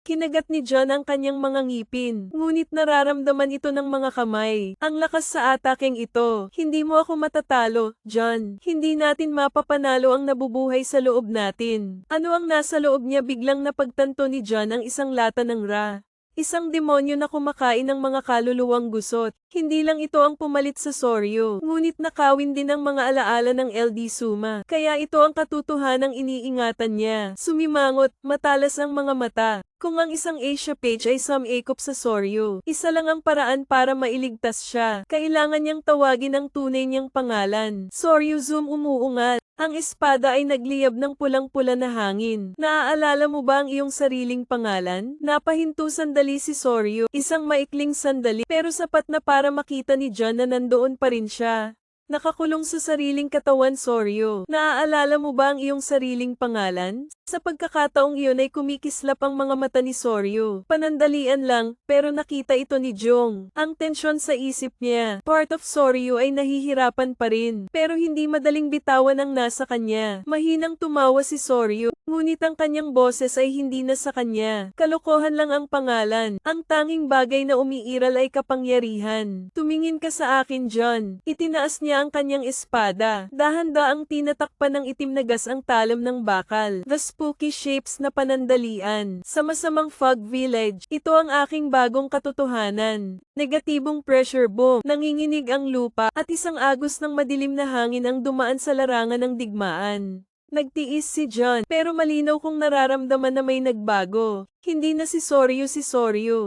Kinagat ni John ang kanyang mga ngipin, ngunit nararamdaman ito ng mga kamay. Ang lakas sa atakeng ito. Hindi mo ako matatalo, John. Hindi natin mapapanalo ang nabubuhay sa loob natin. Ano ang nasa loob niya? Biglang napagtanto ni John ang isang lata ng Ra. Isang demonyo na kumakain ng mga kaluluwang gusot. Hindi lang ito ang pumalit sa Soryu, ngunit nakawin din ang mga alaala ng LD Suma. Kaya ito ang katotohanang iniingatan niya. Sumimangot, matalas ang mga mata. Kung ang isang Asia page ay sumekop sa Soryu, isa lang ang paraan para mailigtas siya. Kailangan niyang tawagin ang tunay niyang pangalan. Soryu Zoom umuungal. Ang espada ay nagliyab ng pulang-pula na hangin. Naaalala mo ba ang iyong sariling pangalan? Napahinto sandali si Soryu. Isang maikling sandali, pero sapat na para makita ni John na nandoon pa rin siya. Nakakulong sa sariling katawan, Soryu. Naaalala mo ba ang iyong sariling pangalan? Sa pagkakataong iyon ay kumikislap ang mga mata ni Soryu. Panandalian lang, pero nakita ito ni Jong. Ang tensyon sa isip niya. Part of Soryu ay nahihirapan pa rin, pero hindi madaling bitawan ang nasa kanya. Mahinang tumawa si Soryu, ngunit ang kanyang boses ay hindi na sa kanya. Kalokohan lang ang pangalan. Ang tanging bagay na umiiral ay kapangyarihan. Tumingin ka sa akin, John. Itinaas niya ang kanyang espada. Dahan-daang tinatakpan ng itim na gas ang talam ng bakal. The spooky shapes na panandalian. Sa masamang fog village, ito ang aking bagong katotohanan. Negatibong pressure boom, nanginginig ang lupa, at isang agos ng madilim na hangin ang dumaan sa larangan ng digmaan. Nagtiis si John, pero malinaw kong nararamdaman na may nagbago. Hindi na si Soryu.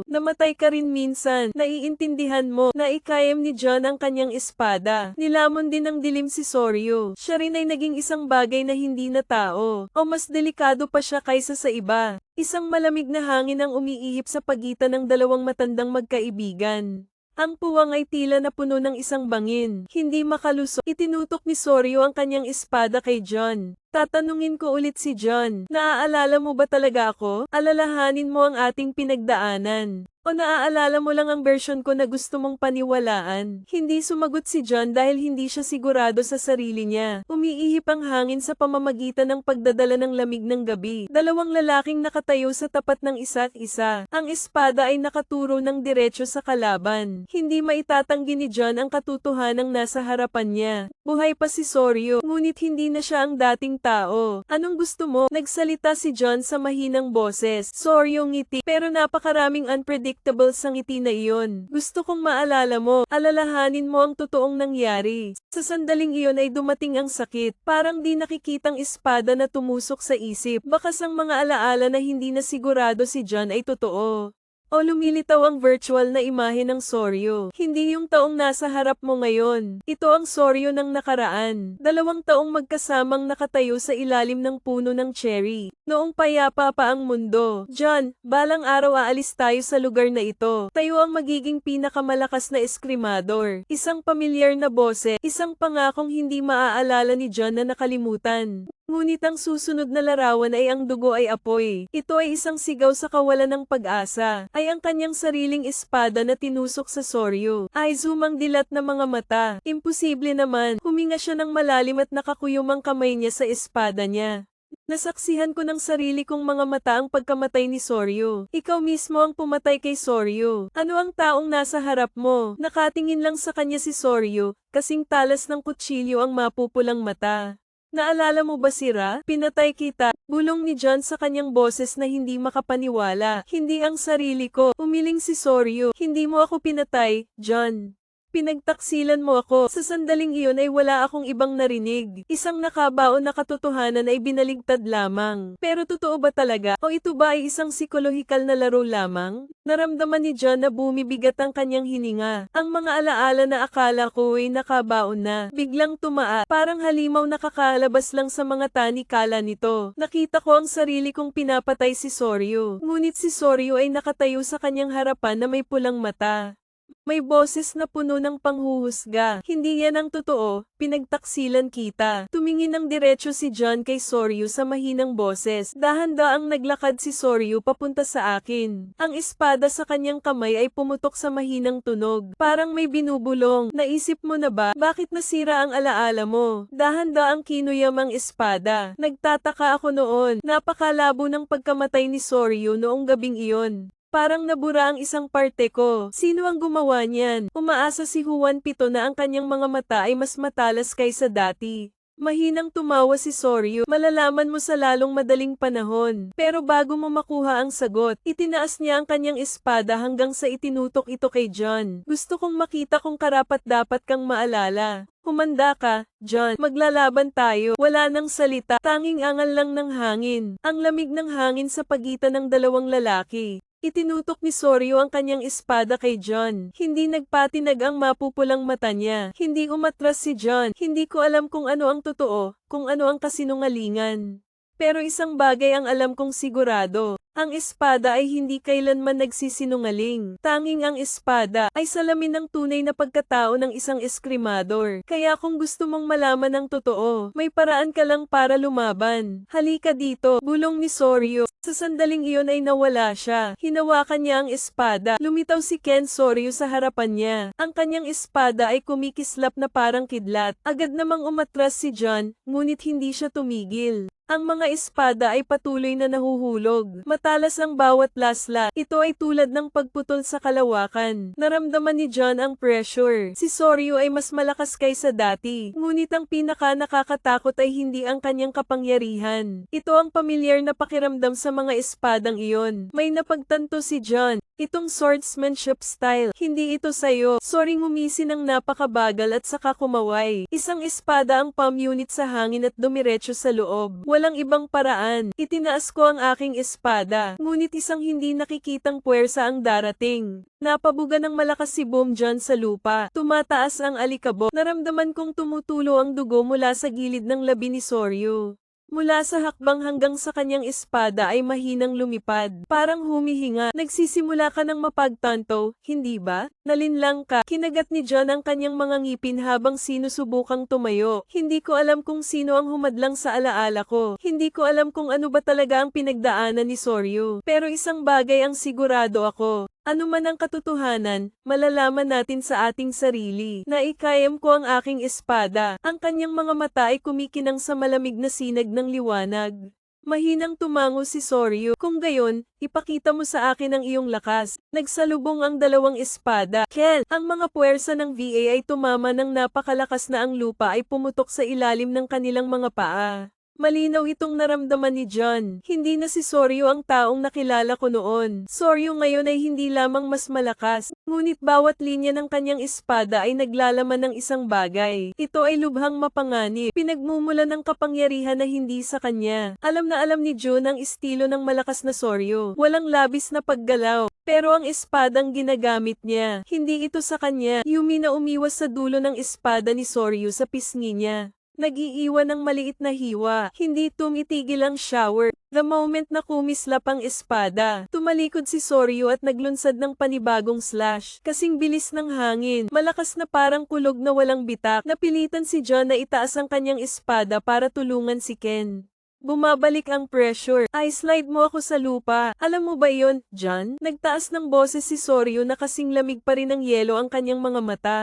Namatay ka rin minsan. Naiintindihan mo na ikayam ni John ang kanyang espada. Nilamon din ng dilim si Soryu. Siya rin ay naging isang bagay na hindi na tao. O mas delikado pa siya kaysa sa iba. Isang malamig na hangin ang umiihip sa pagitan ng dalawang matandang magkaibigan. Ang puwang ay tila na puno ng isang bangin. Hindi makalusot. Itinutok ni Soryu ang kanyang espada kay John. Tatanungin ko ulit si John. Naaalala mo ba talaga ako? Alalahanin mo ang ating pinagdaanan. O naaalala mo lang ang version ko na gusto mong paniwalaan? Hindi sumagot si John dahil hindi siya sigurado sa sarili niya. Umiihip ang hangin sa pamamagitan ng pagdadala ng lamig ng gabi. Dalawang lalaking nakatayo sa tapat ng isa't isa. Ang espada ay nakaturo ng diretso sa kalaban. Hindi maitatanggi ni John ang katotohanang nasa harapan niya. Buhay pa si Soryu, ngunit hindi na siya ang dating tao. Anong gusto mo? Nagsalita si John sa mahinang boses. Soryu ngiti, pero napakaraming unpredictable sa ngiti na iyon. Gusto kong maalala mo, alalahanin mo ang totoong nangyari. Sa sandaling iyon ay dumating ang sakit. Parang di nakikitang espada na tumusok sa isip. Bakas ang mga alaala na hindi na sigurado si John ay totoo. O lumilitaw ang virtual na imahe ng Soryu. Hindi yung taong nasa harap mo ngayon. Ito ang Soryu ng nakaraan. 2 taong magkasamang nakatayo sa ilalim ng puno ng cherry. Noong payapa pa ang mundo. John, balang araw aalis tayo sa lugar na ito. Tayo ang magiging pinakamalakas na eskrimador. Isang pamilyar na boses. Isang pangakong hindi maaalala ni John na nakalimutan. Ngunit ang susunod na larawan ay ang dugo ay apoy. Ito ay isang sigaw sa kawalan ng pag-asa. Ay ang kanyang sariling espada na tinusok sa Soryu. Ay zumang dilat na mga mata. Imposible naman. Huminga siya ng malalim at nakakuyom ang kamay niya sa espada niya. Nasaksihan ko ng sarili kong mga mata ang pagkamatay ni Soryu. Ikaw mismo ang pumatay kay Soryu. Ano ang taong nasa harap mo? Nakatingin lang sa kanya si Soryu, kasing talas ng kutsilyo ang mapupulang mata. Naalala mo ba si Ra? Pinatay kita. Bulong ni John sa kanyang boses na hindi makapaniwala. Hindi ang sarili ko. Umiling si Soryu. Hindi mo ako pinatay, John. Pinagtaksilan mo ako. Sa sandaling iyon ay wala akong ibang narinig. Isang nakabaon na katotohanan ay binaligtad lamang. Pero totoo ba talaga? O ito ba ay isang psikolohikal na laro lamang? Naramdaman ni John na bumibigat ang kanyang hininga. Ang mga alaala na akala ko ay nakabaon na, biglang tumaa. Parang halimaw na kakalabas lang sa mga tanikala nito. Nakita ko ang sarili kong pinapatay si Soryu. Ngunit si Soryu ay nakatayo sa kanyang harapan na may pulang mata. May boses na puno ng panghuhusga. Hindi yan ang totoo, pinagtaksilan kita. Tumingin ng diretso si John kay Soryu sa mahinang boses. Dahan-daang naglakad si Soryu papunta sa akin. Ang espada sa kanyang kamay ay pumutok sa mahinang tunog. Parang may binubulong. Naisip mo na ba, bakit nasira ang alaala mo? Dahan-daang kinuyam ang espada. Nagtataka ako noon. Napakalabo ng pagkamatay ni Soryu noong gabing iyon. Parang nabura ang isang parte ko. Sino ang gumawa niyan? Umaasa si Juan Pito na ang kanyang mga mata ay mas matalas kaysa dati. Mahinang tumawa si Soryu. Malalaman mo sa lalong madaling panahon. Pero bago mo makuha ang sagot, itinaas niya ang kanyang espada hanggang sa itinutok ito kay John. Gusto kong makita kung karapat-dapat kang maalala. Humanda ka, John. Maglalaban tayo. Wala nang salita. Tanging angal lang ng hangin. Ang lamig ng hangin sa pagitan ng dalawang lalaki. Itinutok ni Soryu ang kanyang espada kay John. Hindi nagpatinag ang mapupulang mata niya. Hindi umatras si John. Hindi ko alam kung ano ang totoo, kung ano ang kasinungalingan. Pero isang bagay ang alam kong sigurado. Ang espada ay hindi kailanman nagsisinungaling. Tanging ang espada ay salamin ng tunay na pagkatao ng isang eskrimador. Kaya kung gusto mong malaman ang totoo, may paraan ka lang para lumaban. Halika dito, bulong ni Soryu. Sa sandaling iyon ay nawala siya. Hinawakan niya ang espada. Lumitaw si Ken Soryu sa harapan niya. Ang kanyang espada ay kumikislap na parang kidlat. Agad namang umatras si John, ngunit hindi siya tumigil. Ang mga espada ay patuloy na nahuhulog. Matalas ang bawat lasla. Ito ay tulad ng pagputol sa kalawakan. Naramdaman ni John ang pressure. Si Soryu ay mas malakas kaysa dati. Ngunit ang pinaka nakakatakot ay hindi ang kanyang kapangyarihan. Ito ang pamilyar na pakiramdam sa mga espadang iyon. May napagtanto si John. Itong swordsmanship style, hindi ito sayo. Sorry, ngumisi ng napakabagal at saka kumaway. Isang espada ang palm unit sa hangin at dumiretso sa loob. Walang ibang paraan. Itinaas ko ang aking espada. Ngunit isang hindi nakikitang puwersa ang darating. Napabuga ng malakas si Boom John sa lupa. Tumataas ang alikabok. Naramdaman kong tumutulo ang dugo mula sa gilid ng labi ni Soryu. Mula sa hakbang hanggang sa kanyang espada ay mahinang lumipad. Parang humihinga. Nagsisimula ka ng mapagtanto, hindi ba? Nalinlang ka. Kinagat ni John ang kanyang mga ngipin habang sinusubukang tumayo. Hindi ko alam kung sino ang humadlang sa alaala ko. Hindi ko alam kung ano ba talaga ang pinagdaanan ni Soryu. Pero isang bagay ang sigurado ako. Ano man ang katotohanan, malalaman natin sa ating sarili. Naikayam ko ang aking espada. Ang kanyang mga mata ay kumikinang sa malamig na sinag ng liwanag. Mahinang tumango si Soryu. Kung gayon, ipakita mo sa akin ang iyong lakas. Nagsalubong ang dalawang espada. Ken, ang mga puwersa ng VA ay tumama ng napakalakas na ang lupa ay pumutok sa ilalim ng kanilang mga paa. Malinaw itong naramdaman ni John. Hindi na si Soryu ang taong nakilala ko noon. Soryu ngayon ay hindi lamang mas malakas, ngunit bawat linya ng kanyang espada ay naglalaman ng isang bagay. Ito ay lubhang mapanganib. Pinagmumulan ng kapangyarihan na hindi sa kanya. Alam na alam ni Jun ang estilo ng malakas na Soryu. Walang labis na paggalaw. Pero ang espadang ginagamit niya, hindi ito sa kanya. Yumi na umiwas sa dulo ng espada ni Soryu sa pisngi niya. Nag-iiwan ng maliit na hiwa. Hindi tumitigil ang shower. The moment na kumislap ang espada, tumalikod si Soryu at naglunsad ng panibagong slash. Kasing bilis ng hangin, malakas na parang kulog na walang bitak. Napilitan si John na itaas ang kanyang espada para tulungan si Ken. Bumabalik ang pressure. I-slide mo ako sa lupa. Alam mo ba yon, John? Nagtaas ng boses si Soryu na kasing lamig pa rin ng yelo ang kanyang mga mata.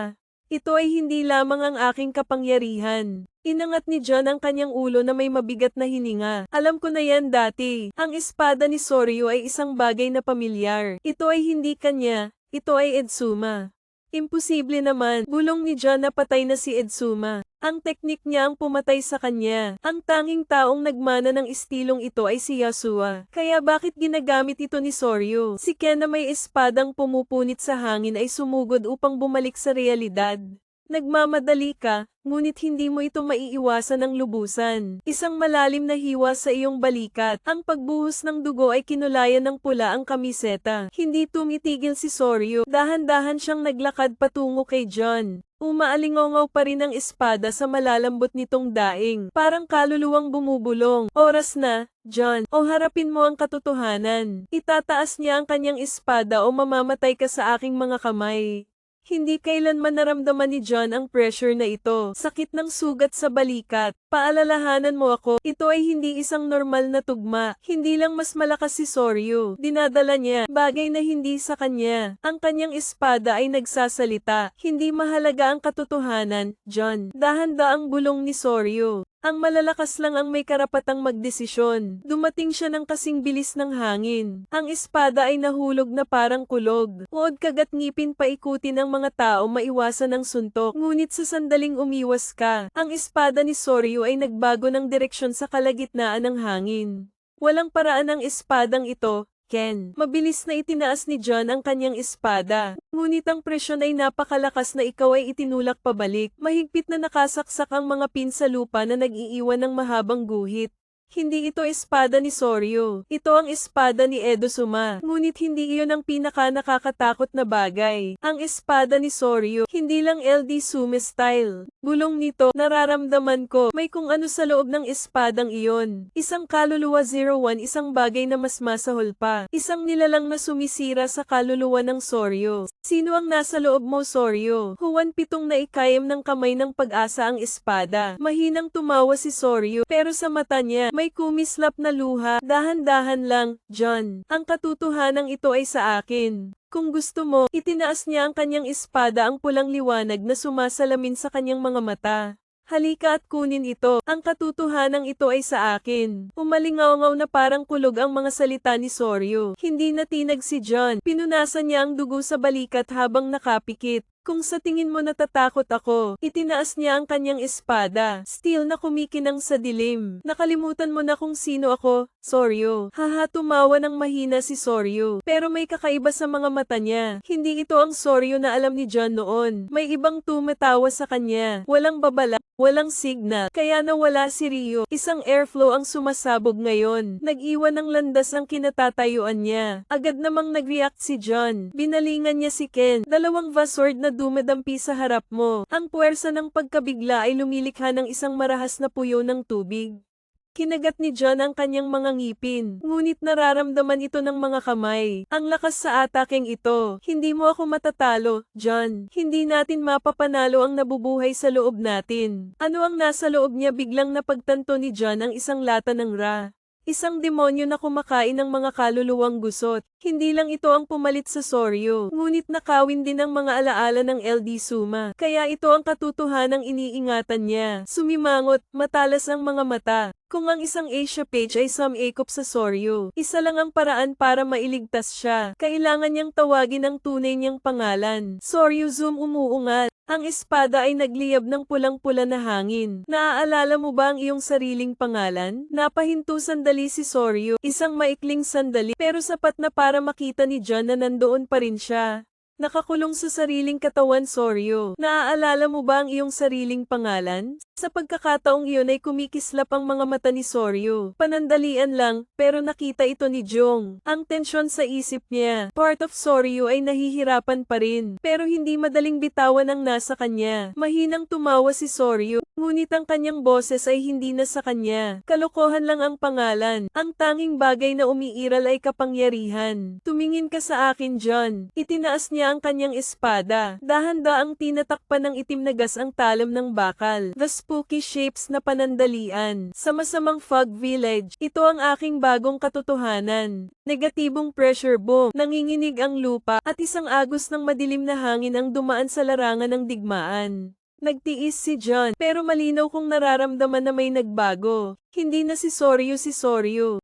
Ito ay hindi lamang ang aking kapangyarihan. Inangat ni John ang kanyang ulo na may mabigat na hininga. Alam ko na yan dati. Ang espada ni Soryu ay isang bagay na pamilyar. Ito ay hindi kanya. Ito ay Edzuma. Imposible naman, bulong ni John na patay na si Edsuma. Ang teknik niya ang pumatay sa kanya. Ang tanging taong nagmana ng istilong ito ay si Yasuo. Kaya bakit ginagamit ito ni Soryu? Si Ken na may espadang pumupunit sa hangin ay sumugod upang bumalik sa realidad. Nagmamadali ka, ngunit hindi mo ito maiiwasan ng lubusan. Isang malalim na hiwa sa iyong balikat. Ang pagbuhos ng dugo ay kinulayan ng pula ang kamiseta. Hindi tumitigil si Soryu. Dahan-dahan siyang naglakad patungo kay John. Umaalingaw pa rin ang espada sa malalambot nitong daing. Parang kaluluwang bumubulong. Oras na, John. O harapin mo ang katotohanan. Itataas niya ang kanyang espada o mamamatay ka sa aking mga kamay. Hindi kailanman naramdaman ni John ang pressure na ito. Sakit ng sugat sa balikat. Paalalahanan mo ako, ito ay hindi isang normal na tugma. Hindi lang mas malakas si Soryu. Dinadala niya, bagay na hindi sa kanya. Ang kanyang espada ay nagsasalita. Hindi mahalaga ang katotohanan, John. Dahan-daang bulong ni Soryu. Ang malalakas lang ang may karapatang magdesisyon. Dumating siya ng kasing bilis ng hangin. Ang espada ay nahulog na parang kulog. Uod kagat ngipin paikutin ng mga tao maiwasan ang suntok. Ngunit sa sandaling umiwas ka, ang espada ni Soryu ay nagbago ng direksyon sa kalagitnaan ng hangin. Walang paraan ang espadang ito, Ken. Mabilis na itinaas ni John ang kanyang espada. Ngunit ang presyon ay napakalakas na ikaw ay itinulak pabalik. Mahigpit na nakasaksak ang mga pin sa lupa na nag-iiwan ng mahabang guhit. Hindi ito espada ni Soryu. Ito ang espada ni Edozuma. Ngunit hindi iyon ang pinaka-nakakatakot na bagay. Ang espada ni Soryu, hindi lang LD Sume style. Bulong nito, nararamdaman ko, may kung ano sa loob ng espadang iyon. Isang kaluluwa 01, isang bagay na mas masahol pa. Isang nilalang na sumisira sa kaluluwa ng Soryu. Sino ang nasa loob mo, Soryu? Huwan pitong naikayam ng kamay ng pag-asa ang espada. Mahinang tumawa si Soryu, pero sa mata niya, may kumislap na luha. Dahan-dahan lang, John. Ang katotohanan ito ay sa akin. Kung gusto mo, itinaas niya ang kanyang espada ang pulang liwanag na sumasalamin sa kanyang mga mata. Halika at kunin ito. Ang katotohanan ito ay sa akin. Umalingaw-ngaw na parang kulog ang mga salita ni Soryu. Hindi natinag si John. Pinunasan niya ang dugo sa balikat habang nakapikit. Kung sa tingin mo natatakot ako, itinaas niya ang kanyang espada. Steel na kumikinang sa dilim. Nakalimutan mo na kung sino ako, Soryu. Haha, tumawa ng mahina si Soryu. Pero may kakaiba sa mga mata niya. Hindi ito ang Soryu na alam ni John noon. May ibang tumatawa sa kanya. Walang babala, walang signal. Kaya nawala si Ryo. Isang airflow ang sumasabog ngayon. Nag-iwan ng landas ang kinatatayuan niya. Agad namang nag-react si John. Binalingan niya si Ken. Dalawang Vasword na dumadampi sa harap mo. Ang puwersa ng pagkabigla ay lumilikha ng isang marahas na puyo ng tubig. Kinagat ni John ang kanyang mga ngipin, ngunit nararamdaman ito ng mga kamay. Ang lakas sa atakeng ito. Hindi mo ako matatalo, John. Hindi natin mapapanalo ang nabubuhay sa loob natin. Ano ang nasa loob niya? Biglang napagtanto ni John ang isang lata ng Ra. Isang demonyo na kumakain ng mga kaluluwang gusot. Hindi lang ito ang pumalit sa Soryu, ngunit nakawin din ang mga alaala ng LD Suma. Kaya ito ang katotohanang iniingatan niya. Sumimangot, matalas ang mga mata. Kung ang isang Asia page ay sumikop sa Soryu, isa lang ang paraan para mailigtas siya. Kailangan niyang tawagin ang tunay niyang pangalan. Soryu Zoom umuungal. Ang espada ay nagliyab ng pulang-pula na hangin. Naaalala mo ba ang iyong sariling pangalan? Napahinto sandali si Soryu, isang maikling sandali, pero sapat na para makita ni John na nandoon pa rin siya. Nakakulong sa sariling katawan, Soryu. Naaalala mo ba ang iyong sariling pangalan? Sa pagkakataong iyon ay kumikislap ang mga mata ni Soryu. Panandalian lang, pero nakita ito ni Jong. Ang tensyon sa isip niya. Part of Soryu ay nahihirapan pa rin, pero hindi madaling bitawan ang nasa kanya. Mahinang tumawa si Soryu, ngunit ang kanyang boses ay hindi na sa kanya. Kalokohan lang ang pangalan. Ang tanging bagay na umiiral ay kapangyarihan. Tumingin ka sa akin, John. Itinaas niya ang kanyang espada. Dahan-daang tinatakpan ng itim na gas ang talam ng bakal. The spooky shapes na panandalian. Sa masamang fog village, ito ang aking bagong katotohanan. Negatibong pressure boom, nanginginig ang lupa, at isang agos ng madilim na hangin ang dumaan sa larangan ng digmaan. Nagtiis si John, pero malinaw kong nararamdaman na may nagbago. Hindi na si Soryu.